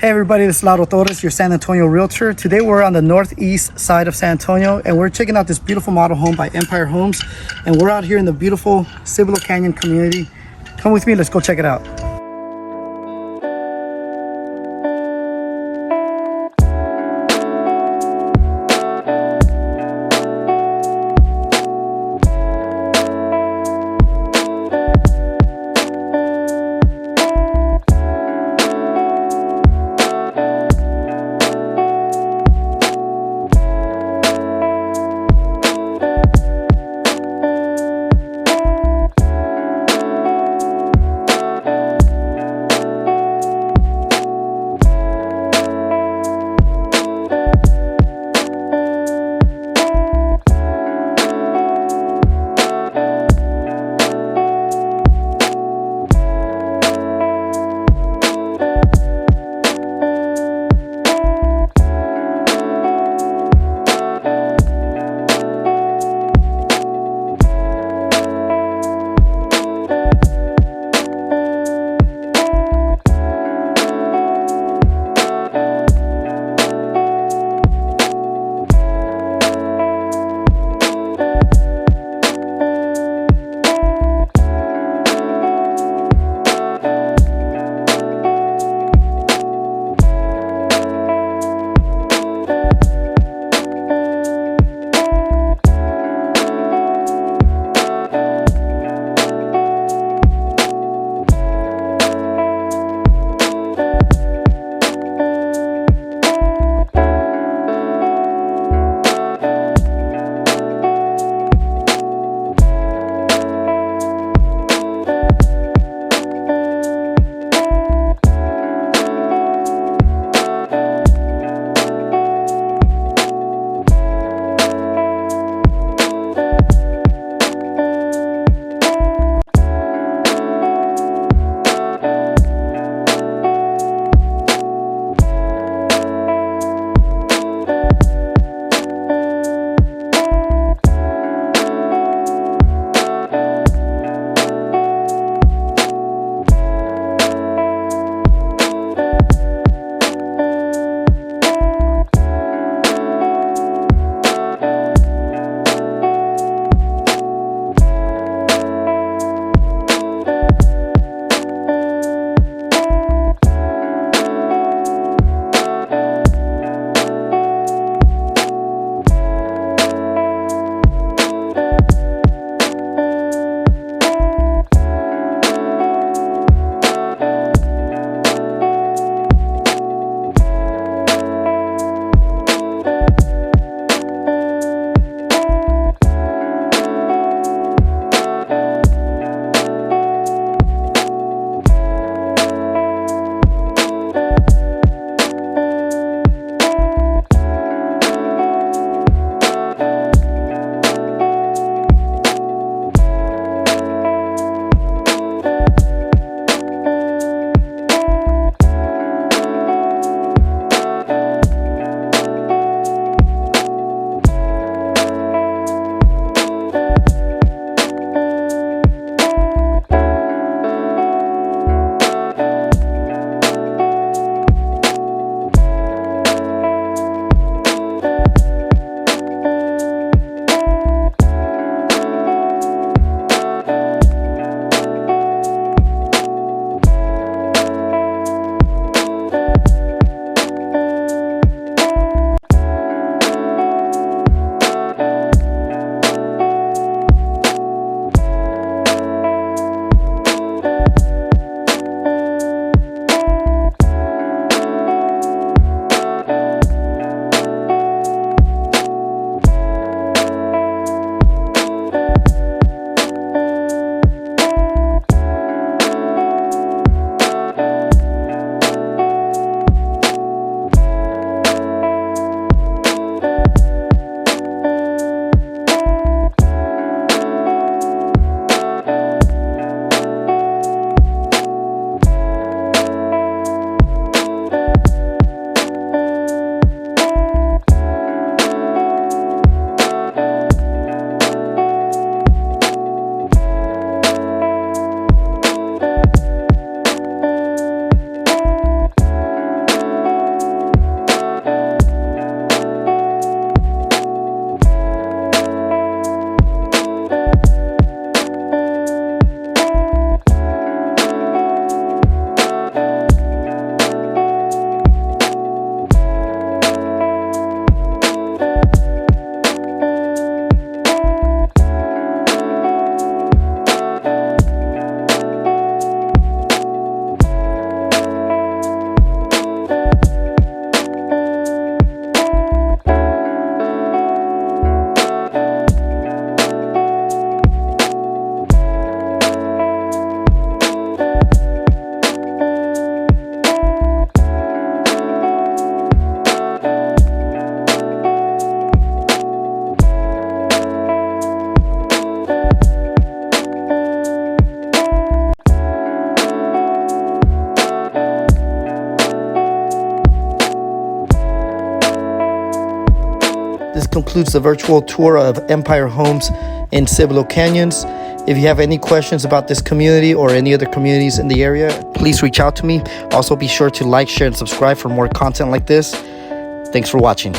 Hey everybody, this is Lauro Torres, your San Antonio realtor. Today we're on the northeast side of San Antonio and we're checking out this beautiful model home by Empire Homes. And we're out here in the beautiful Cibolo Canyon community. Come with me, let's go check it out. This concludes the virtual tour of Empire Homes in Cibolo Canyons. If you have any questions about this community or any other communities in the area, please reach out to me. Also, be sure to like, share, and subscribe for more content like this. Thanks for watching.